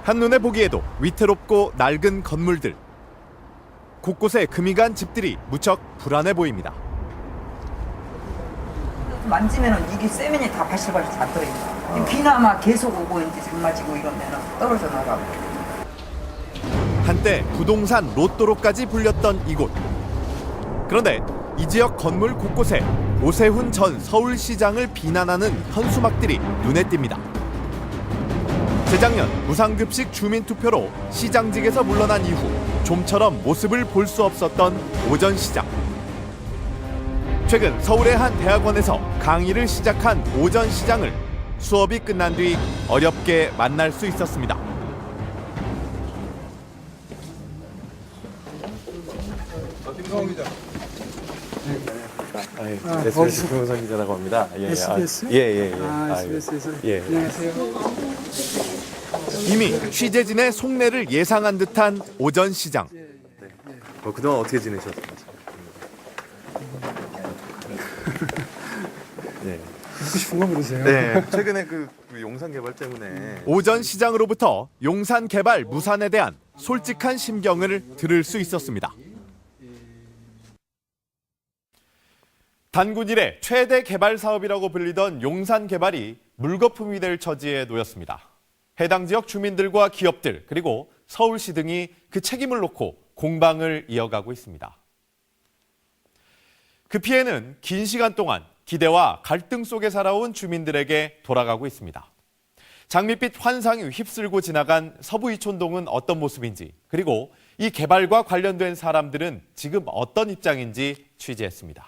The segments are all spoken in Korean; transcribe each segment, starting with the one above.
한눈에 보기에도 위태롭고 낡은 건물들. 곳곳에 금이 간 집들이 무척 불안해 보입니다. 만지면은 이게 세면이 다 발실발실 다 떨어진다. 비나마 계속 오고 이제 장마지고 이러면은 떨어져 나가고. 한때 부동산 로또로까지 불렸던 이곳. 그런데 이 지역 건물 곳곳에 오세훈 전 서울시장을 비난하는 현수막들이 눈에 띕니다. 재작년 무상급식 주민투표로 시장직에서 물러난 이후 좀처럼 모습을 볼 수 없었던 오 전 시장. 최근 서울의 한 대학원에서 강의를 시작한 오 전 시장을 수업이 끝난 뒤 어렵게 만날 수 있었습니다. 김성훈 기자. SBS 동영상 기자라고 합니다. SBS? 예. SBS에서. 예. 안녕하세요. 이미 취재진의 속내를 예상한 듯한 오 전 시장. 그동안 어떻게 지내셨어요? 네. 묻고 싶은 거 물으세요. 네. 최근에 그 용산 개발 때문에 오 전 시장으로부터 용산 개발 무산에 대한 솔직한 심경을 들을 수 있었습니다. 단군 이래 최대 개발 사업이라고 불리던 용산 개발이 물거품이 될 처지에 놓였습니다. 해당 지역 주민들과 기업들 그리고 서울시 등이 그 책임을 놓고 공방을 이어가고 있습니다. 그 피해는 긴 시간 동안 기대와 갈등 속에 살아온 주민들에게 돌아가고 있습니다. 장밋빛 환상이 휩쓸고 지나간 서부 이촌동은 어떤 모습인지, 그리고 이 개발과 관련된 사람들은 지금 어떤 입장인지 취재했습니다.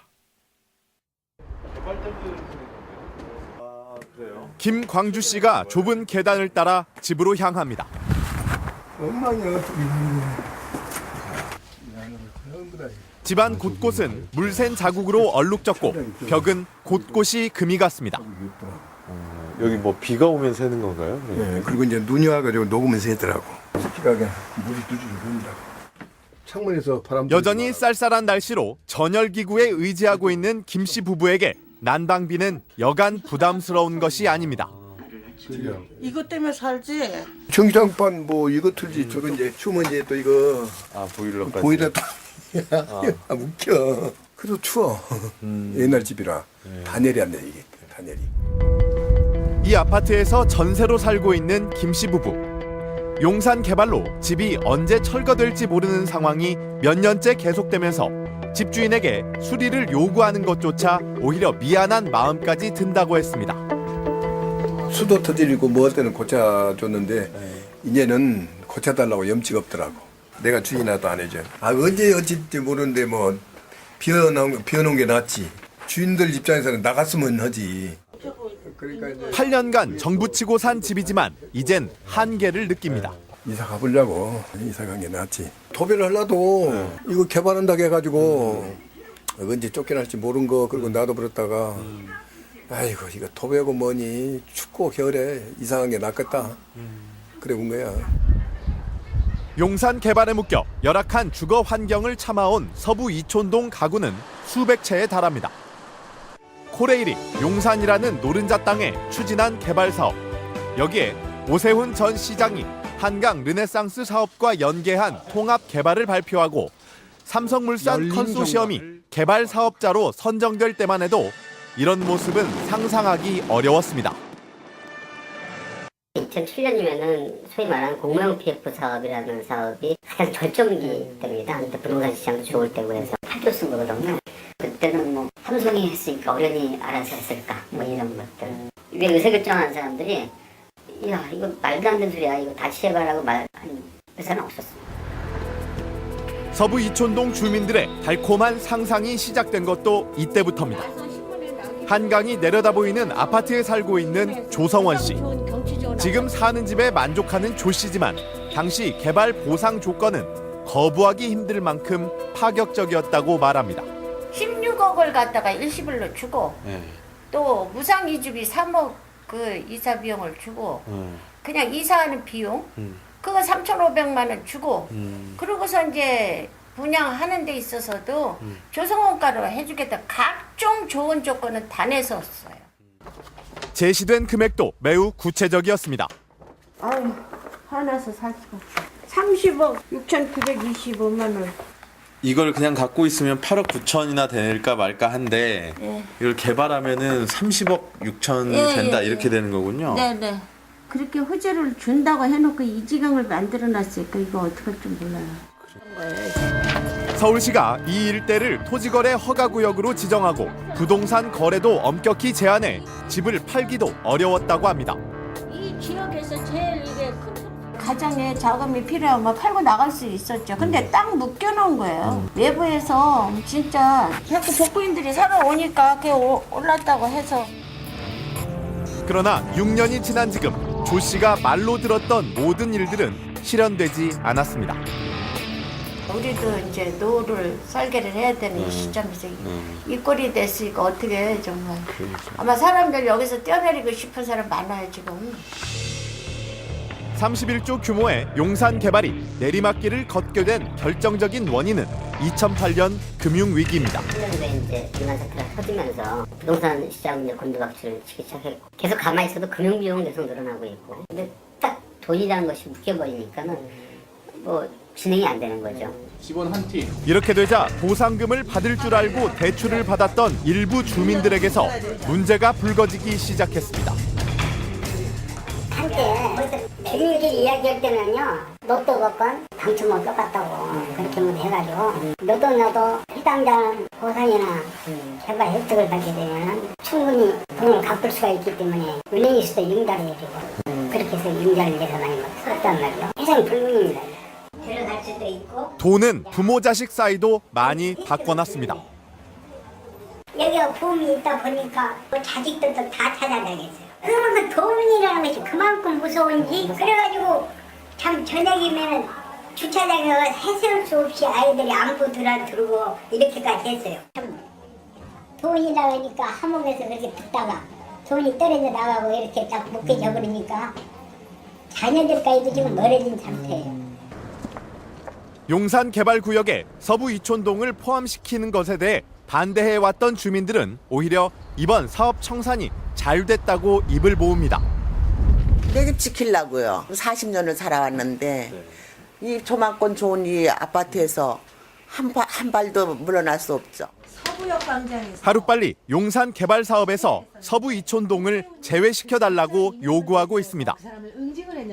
김광주 씨가 좁은 계단을 따라 집으로 향합니다. 엉망이야. 집안 곳곳은 물샌 자국으로 얼룩졌고 벽은 곳곳이 금이 갔습니다. 여기 뭐 비가 오면 새는 건가요? 네, 그리고 이제 눈이 와가지고 녹으면 새더라고. 습기가게 물이 두줄이 흐른다고. 창문에서 바람. 여전히 쌀쌀한 날씨로 전열기구에 의지하고 있는 김 씨 부부에게 난방비는 여간 부담스러운 것이 아닙니다. 이것 때문에 살지. 전기장판 뭐 이거 틀지 저거 이제 추면 이제 또 이거 보일러까지. 보이다 또 웃겨. 그래도 추워. 옛날 집이라 다 내렸네 이게 다 내리. 이 아파트에서 전세로 살고 있는 김 씨 부부. 용산 개발로 집이 언제 철거될지 모르는 상황이 몇 년째 계속되면서 집주인에게 수리를 요구하는 것조차 오히려 미안한 마음까지 든다고 했습니다. 수도 터뜨리고 뭐 할 때는 고쳐줬는데 이제는 고쳐달라고 염치가 없더라고. 내가 주인하도 안 해줘. 언제 어찌할지 모르는데 뭐 비워놓은 게 낫지. 주인들 입장에서는 나갔으면 하지. 그러니까 이제 8년간 정부치고 산 집이지만 이젠 한계를 느낍니다. 이사 가보려고. 이사 간 게 낫지. 도배를 하려도 이거 개발한다고 해가지고 언제 쫓겨날지 모른 거 그리고 나도 버렸다가 아이고 이거 도배하고 뭐니 춥고 겨울에 이상한 게 낫겠다. 그래 온 거야. 용산 개발에 묶여 열악한 주거 환경을 참아온 서부 이촌동 가구는 수백 채에 달합니다. 코레일이 용산이라는 노른자 땅에 추진한 개발 사업. 여기에 오세훈 전 시장이 한강 르네상스 사업과 연계한 통합 개발을 발표하고 삼성물산 컨소시엄이 개발 사업자로 선정될 때만 해도 이런 모습은 상상하기 어려웠습니다. 2007년이면은 소위 말하는 공무용 PF 사업이라는 사업이 가장 절정기 때입니다. 그때 부동산 시장도 좋을 때고 해서 팔도 쓴 거거든요. 그때는 뭐 삼성이 했으니까 어련히 알아서 했을까 뭐 이런 것들. 이게 의사결정하는 사람들이 야 이거 말도 안 되는 소리야 이거 다시 해봐라고 말하는 회사는 없었습니다. 서부 이촌동 주민들의 달콤한 상상이 시작된 것도 이때부터입니다. 한강이 내려다 보이는 아파트에 살고 있는 조성원 씨. 지금 사는 집에 만족하는 조 씨지만 당시 개발 보상 조건은 거부하기 힘들 만큼 파격적이었다고 말합니다. 16억을 갖다가 일시불로 주고 또 무상 이주비 3억 그 이사 비용을 주고 그냥 이사하는 비용 그거 3,500만 원 주고 그러고서 이제 분양하는 데 있어서도 조성원가로 해주겠다 각종 좋은 조건은 다 냈었어요. 제시된 금액도 매우 구체적이었습니다. 아유 화나서 살 수가 없어. 30억 6,925만 원. 이걸 그냥 갖고 있으면 8억 9천이나 될까 말까 한데 예. 이걸 개발하면은 30억 6천 예, 된다 예, 이렇게 예. 되는 거군요. 네네. 그렇게 호재를 준다고 해놓고 이 지경을 만들어놨으니까 이거 어떡할 줄 몰라요. 서울시가 이 일대를 토지거래 허가구역으로 지정하고 부동산 거래도 엄격히 제한해 집을 팔기도 어려웠다고 합니다. 이 지역에서 제일 이게 큰 가장에 자금이 필요하면 팔고 나갈 수 있었죠. 근데 땅 묶여놓은 거예요. 외부에서 진짜 자꾸 복구인들이 사러 오니까 그게 올랐다고 해서. 그러나 6년이 지난 지금 조 씨가 말로 들었던 모든 일들은 실현되지 않았습니다. 우리도 이제 노후를 설계를 해야 되는 이 시점에서 이 꼴이 됐으니까 어떻게 해 정말. 아마 사람들 여기서 뛰어내리고 싶은 사람 많아요 지금. 31조 규모의 용산 개발이 내리막길을 걷게 된 결정적인 원인은 2008년 금융위기입니다. 1년도에 이제 유난 사태가 터지면서 부동산 시장 이제 곤두박질을 치기 시작했고 계속 가만히 있어도 금융 비용은 계속 늘어나고 있고 근데 딱 돈이라는 것이 묶여버리니까는 뭐 진행이 안 되는 거죠. 이렇게 되자 보상금을 받을 줄 알고 대출을 받았던 일부 주민들에게서 문제가 불거지기 시작했습니다. 한때 거기서 주민들끼리 이야기할 때는요 로또 복권 당첨은 똑같다고 그렇게 해가지고 너도 나도 해당자는 보상이나 개발 혜택을 받게 되면 충분히 돈을 갚을 수가 있기 때문에 은행에서도 융자를 해주고 그렇게 해서 융자를 내서 많이 썼단 말이에요. 세상이 불문입니다. 데려갈 수도 있고 돈은 부모 자식 사이도 많이 바꿔놨습니다. 여기가 보험이 있다 보니까 뭐 자식들도 다 찾아다녔어요. 그러면 그 도민이라는 것이 그만큼 무서운지 그래가지고 참 저녁이면 주차장에 해세울 수 없이 아이들이 안부 들어들고 이렇게까지 했어요. 참 돈이라 하니까 한몸에서 그렇게 듣다가 돈이 떨어져 나가고 이렇게 딱 묶여져 버리니까 자녀들까지도 지금 멀어진 상태예요. 용산 개발구역에 서부 이촌동을 포함시키는 것에 대해 반대해왔던 주민들은 오히려 이번 사업 청산이 잘 됐다고 입을 모읍니다. 내 집 지키려고요. 40년을 살아왔는데 이 조망권 좋은 이 아파트에서 한 발도 물러날 수 없죠. 하루빨리 용산 개발 사업에서 서부 이촌동을 제외시켜달라고 요구하고 있습니다.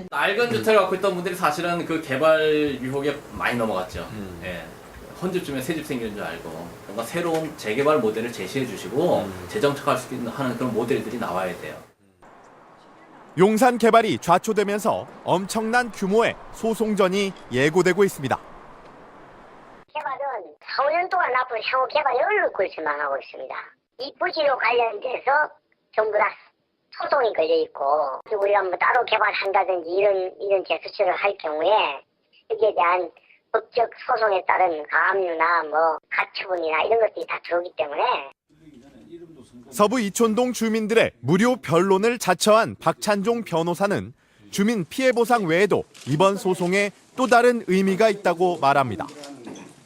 낡은 주택을 갖고 있던 분들이 사실은 그 개발 유혹에 많이 넘어갔죠. 예. 헌집주면 새집 생기는 줄 알고 뭔가 새로운 재개발 모델을 제시해 주시고 재정착할 수 있는 하는 그런 모델들이 나와야 돼요. 용산 개발이 좌초되면서 엄청난 규모의 소송전이 예고되고 있습니다. 개발은 4, 5년 동안 앞으로 향후 개발이 얼룩 실망하고 있습니다. 이 부지로 관련돼서 전부 다 소송이 걸려 있고 우리가 뭐 따로 개발한다든지 이런 제스처를 할 경우에 여기에 대한 법적 소송에 따른 가압류나 뭐 가처분이나 이런 것들이 다 들어오기 때문에 서부 이촌동 주민들의 무료 변론을 자처한 박찬종 변호사는 주민 피해 보상 외에도 이번 소송에 또 다른 의미가 있다고 말합니다.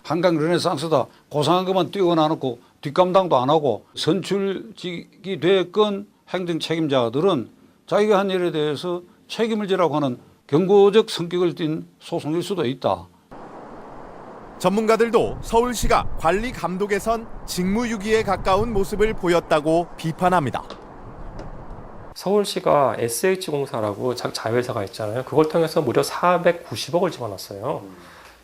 한강 르네상스다 고상한 것만 띄워놔놓고 뒷감당도 안 하고 선출직이 됐건 행정 책임자들은 자기가 한 일에 대해서 책임을 지라고 하는 경고적 성격을 띤 소송일 수도 있다. 전문가들도 서울시가 관리 감독에선 직무유기에 가까운 모습을 보였다고 비판합니다. 서울시가 SH공사라고 자회사가 있잖아요. 그걸 통해서 무려 490억을 집어넣었어요.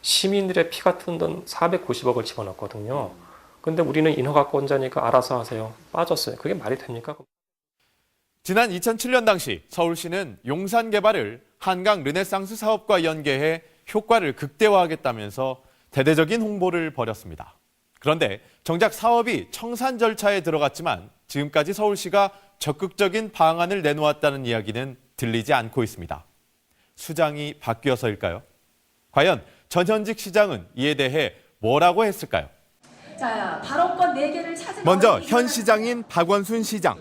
시민들의 피 같은 돈 490억을 집어넣었거든요. 근데 우리는 인허가권자니까 알아서 하세요. 빠졌어요. 그게 말이 됩니까? 지난 2007년 당시 서울시는 용산 개발을 한강 르네상스 사업과 연계해 효과를 극대화하겠다면서 대대적인 홍보를 벌였습니다. 그런데 정작 사업이 청산 절차에 들어갔지만 지금까지 서울시가 적극적인 방안을 내놓았다는 이야기는 들리지 않고 있습니다. 수장이 바뀌어서일까요? 과연 전현직 시장은 이에 대해 뭐라고 했을까요? 자, 발언권 4개를 찾은 먼저 현 시장인 박원순 시장.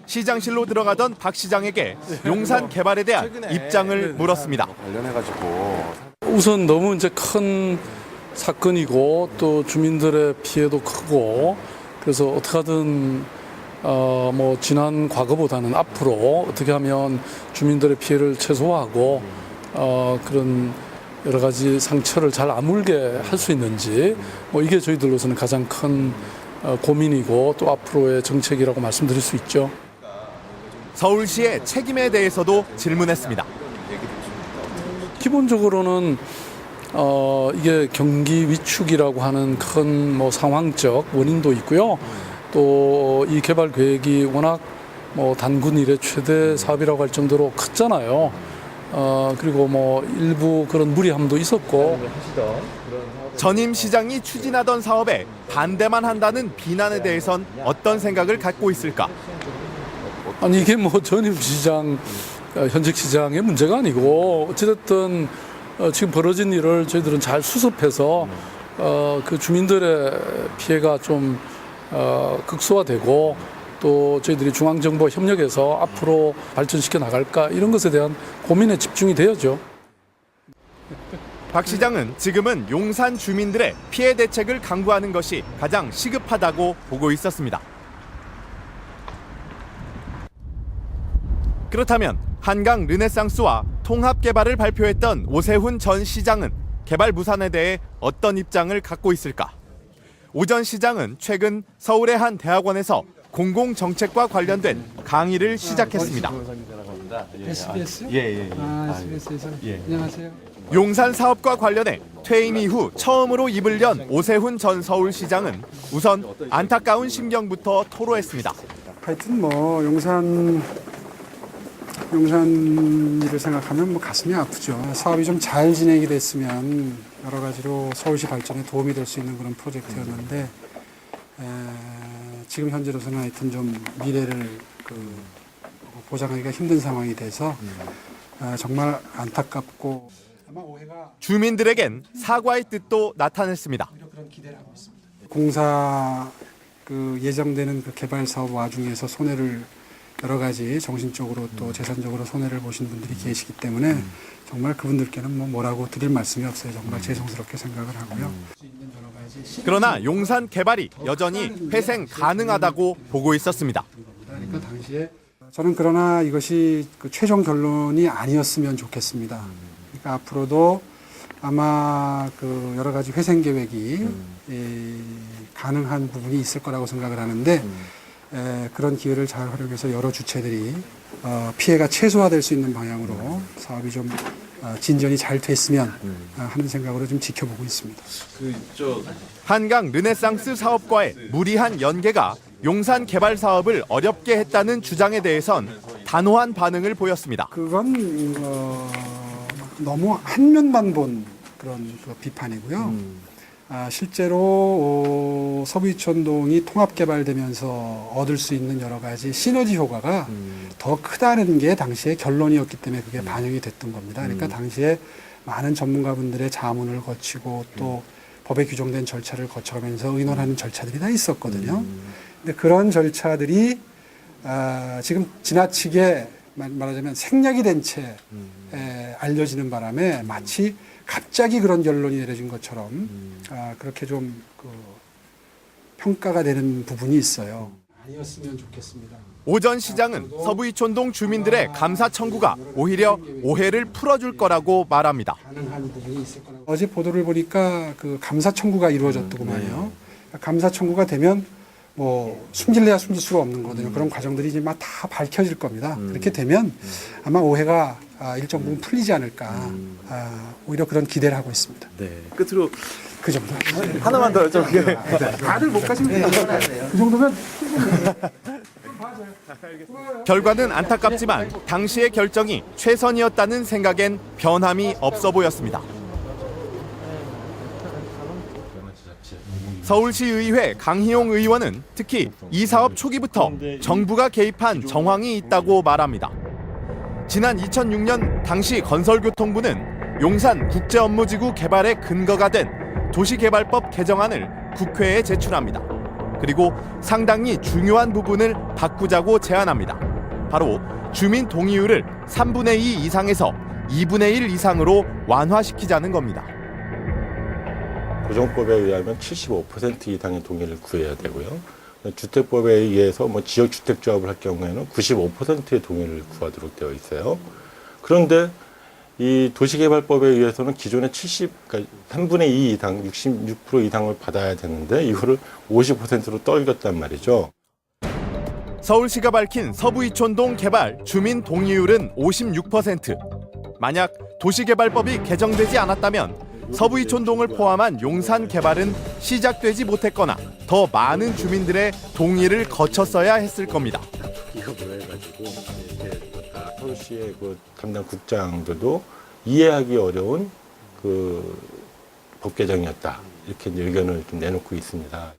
시장실로 들어가던 박 시장에게 용산 개발에 대한 입장을 물었습니다. 관련해가지고 우선 너무 이제 큰 사건이고 또 주민들의 피해도 크고 그래서 어떻게 하든 뭐 지난 과거보다는 앞으로 어떻게 하면 주민들의 피해를 최소화하고 그런 여러 가지 상처를 잘 아물게 할 수 있는지 뭐 이게 저희들로서는 가장 큰 고민이고 또 앞으로의 정책이라고 말씀드릴 수 있죠. 서울시의 책임에 대해서도 질문했습니다. 기본적으로는 이게 경기 위축이라고 하는 큰 뭐 상황적 원인도 있고요. 또 이 개발 계획이 워낙 뭐 단군 이래 최대 사업이라고 할 정도로 컸잖아요. 그리고 뭐 일부 그런 무리함도 있었고. 전임 시장이 추진하던 사업에 반대만 한다는 비난에 대해선 어떤 생각을 갖고 있을까? 아니 이게 뭐 전임 시장, 현직 시장의 문제가 아니고 어찌됐든 지금 벌어진 일을 저희들은 잘 수습해서 그 주민들의 피해가 좀 극소화되고 또 저희들이 중앙정부와 협력해서 앞으로 발전시켜 나갈까 이런 것에 대한 고민에 집중이 되어야죠. 박 시장은 지금은 용산 주민들의 피해 대책을 강구하는 것이 가장 시급하다고 보고 있었습니다. 그렇다면 한강 르네상스와 통합 개발을 발표했던 오세훈 전 시장은 개발 무산에 대해 어떤 입장을 갖고 있을까? 오 전 시장은 최근 서울의 한 대학원에서 공공정책과 관련된 강의를 시작했습니다. SBS? SBS에서. 안녕하세요. 용산 사업과 관련해 퇴임 이후 처음으로 입을 연 오세훈 전 서울시장은 우선 안타까운 심경부터 토로했습니다. 하여튼 뭐 용산 일을 생각하면 뭐 가슴이 아프죠. 사업이 좀 잘 진행이 됐으면 여러 가지로 서울시 발전에 도움이 될 수 있는 그런 프로젝트였는데 지금 현재로서는 하여튼 좀 미래를 보장하기가 힘든 상황이 돼서 정말 안타깝고 아마 오해가 주민들에겐 사과의 뜻도 나타냈습니다. 그런 기대를 하고 있습니다. 공사 예정되는 개발 사업 와중에서 손해를 여러 가지 정신적으로 또 재산적으로 손해를 보신 분들이 계시기 때문에 정말 그분들께는 뭐라고 드릴 말씀이 없어요. 정말 죄송스럽게 생각을 하고요. 그러나 용산 개발이 여전히 회생 가능하다고 보고 있었습니다. 그러니까 당시에 저는 그러나 이것이 최종 결론이 아니었으면 좋겠습니다. 그러니까 앞으로도 아마 여러 가지 회생 계획이 가능한 부분이 있을 거라고 생각을 하는데 그런 기회를 잘 활용해서 여러 주체들이 피해가 최소화될 수 있는 방향으로 사업이 좀 진전이 잘 됐으면 하는 생각으로 좀 지켜보고 있습니다. 한강 르네상스 사업과의 무리한 연계가 용산 개발 사업을 어렵게 했다는 주장에 대해선 단호한 반응을 보였습니다. 그건 너무 한 면만 본 그런 비판이고요. 실제로 서부 이촌동이 통합 개발되면서 얻을 수 있는 여러 가지 시너지 효과가 더 크다는 게 당시의 결론이었기 때문에 그게 반영이 됐던 겁니다. 그러니까 당시에 많은 전문가분들의 자문을 거치고 또 법에 규정된 절차를 거쳐가면서 의논하는 절차들이 다 있었거든요. 근데 그런 절차들이 지금 지나치게 말하자면 생략이 된 채 알려지는 바람에 마치 갑자기 그런 결론이 내려진 것처럼 그렇게 좀 평가가 되는 부분이 있어요. 아니었으면 좋겠습니다. 오 전 시장은 서부 이촌동 주민들의 감사 청구가 오히려 오해를 풀어줄 거라고 말합니다. 가능한 부분이 있을 거라고. 어제 보도를 보니까 감사 청구가 이루어졌더구만요. 감사 청구가 되면 숨길래야 숨길 수가 없는 거거든요. 그런 과정들이 이제 막 다 밝혀질 겁니다. 그렇게 되면 아마 오해가 일정 부분 풀리지 않을까. 오히려 그런 기대를 하고 있습니다. 네. 끝으로 그 정도. 하나만 더 여쭤볼게요. 다들 못 가십니다. 그 정도면 결과는 안타깝지만 당시의 결정이 최선이었다는 생각엔 변함이 없어 보였습니다. 서울시의회 강희용 의원은 특히 이 사업 초기부터 정부가 개입한 정황이 있다고 말합니다. 지난 2006년 당시 건설교통부는 용산 국제업무지구 개발의 근거가 된 도시개발법 개정안을 국회에 제출합니다. 그리고 상당히 중요한 부분을 바꾸자고 제안합니다. 바로 주민 동의율을 3분의 2 이상에서 2분의 1 이상으로 완화시키자는 겁니다. 고정법에 의하면 75% 이상의 동의를 구해야 되고요. 주택법에 의해서 지역주택조합을 할 경우에는 95%의 동의를 구하도록 되어 있어요. 그런데 이 도시개발법에 의해서는 기존의 그러니까 3분의 2 이상, 66% 이상을 받아야 되는데 이거를 50%로 떨겼단 말이죠. 서울시가 밝힌 서부 이촌동 개발 주민 동의율은 56%. 만약 도시개발법이 개정되지 않았다면 서부 이촌동을 포함한 용산 개발은 시작되지 못했거나 더 많은 주민들의 동의를 거쳤어야 했을 겁니다. 이거 해가지고 서울시의 그 담당 국장들도 이해하기 어려운 그 법 개정이었다 이렇게 의견을 좀 내놓고 있습니다.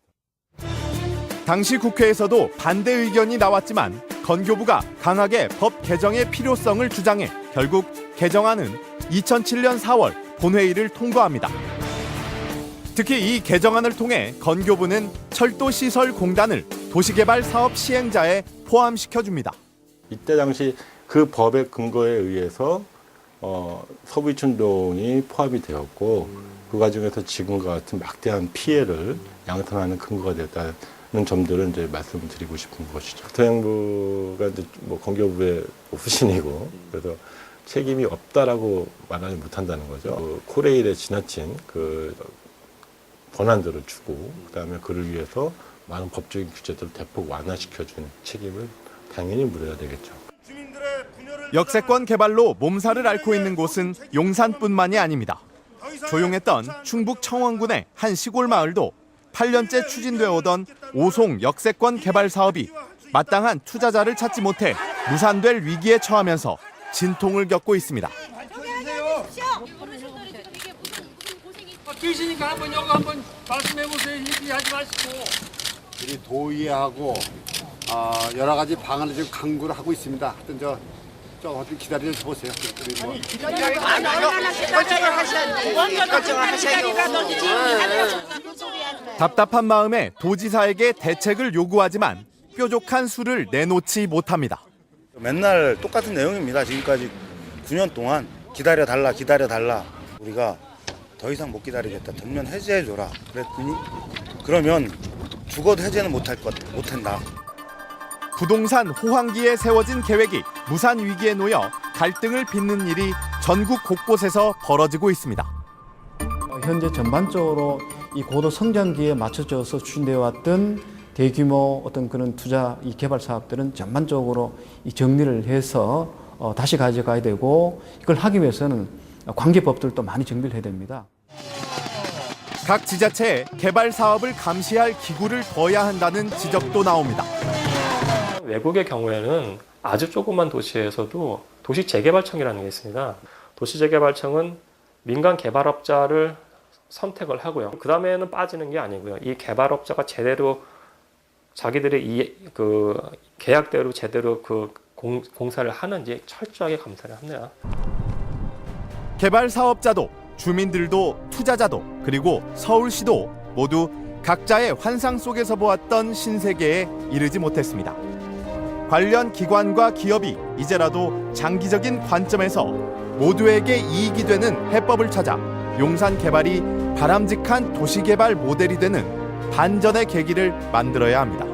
당시 국회에서도 반대 의견이 나왔지만 건교부가 강하게 법 개정의 필요성을 주장해 결국 개정안은 2007년 4월 본회의를 통과합니다. 특히 이 개정안을 통해 건교부는 철도시설공단을 도시개발 사업 시행자에 포함시켜줍니다. 이때 당시 그 법의 근거에 의해서 서부 이촌동이 포함이 되었고 그 과정에서 지금과 같은 막대한 피해를 양산하는 근거가 됐다는 점들은 이제 말씀드리고 싶은 것이죠. 교통부가 이제 뭐 건교부의 후신이고 그래서 책임이 없다라고 말하지 못한다는 거죠. 그 코레일에 지나친 그 권한들을 주고 그다음에 그를 위해서 많은 법적인 규제들을 대폭 완화시켜준 책임을 당연히 물어야 되겠죠. 역세권 개발로 몸살을 앓고 있는 곳은 용산뿐만이 아닙니다. 조용했던 충북 청원군의 한 시골 마을도 8년째 추진되어 오던 오송 역세권 개발 사업이 마땅한 투자자를 찾지 못해 무산될 위기에 처하면서 진통을 겪고 있습니다. 계시니까 한번 여기 한번 말씀해 보세요. 얘기하지 마시고. 우리 도의하고 여러 가지 방안을 지금 강구를 하고 있습니다. 하여튼 좀 기다려 보세요. 답답한 마음에 도지사에게 대책을 요구하지만 뾰족한 수를 내놓지 못합니다. 맨날 똑같은 내용입니다. 지금까지 9년 동안 기다려달라 우리가 더 이상 못 기다리겠다. 전면 해제해줘라 그랬더니 그러면 죽어도 해제는 못한다. 부동산 호황기에 세워진 계획이 무산 위기에 놓여 갈등을 빚는 일이 전국 곳곳에서 벌어지고 있습니다. 현재 전반적으로 이 고도 성장기에 맞춰져서 추진되어 왔던 대규모 어떤 그런 투자 이 개발 사업들은 전반적으로 이 정리를 해서 다시 가져가야 되고 이걸 하기 위해서는 관계법들도 많이 정비를 해야 됩니다. 각 지자체에 개발 사업을 감시할 기구를 둬야 한다는 지적도 나옵니다. 외국의 경우에는 아주 조그만 도시에서도 도시재개발청이라는 게 있습니다. 도시재개발청은 민간 개발업자를 선택을 하고요. 그 다음에는 빠지는 게 아니고요. 이 개발업자가 제대로 자기들의 그 계약대로 제대로 그 공사를 하는지 철저하게 감사를 합니다. 개발 사업자도 주민들도 투자자도 그리고 서울시도 모두 각자의 환상 속에서 보았던 신세계에 이르지 못했습니다. 관련 기관과 기업이 이제라도 장기적인 관점에서 모두에게 이익이 되는 해법을 찾아 용산 개발이 바람직한 도시개발 모델이 되는 반전의 계기를 만들어야 합니다.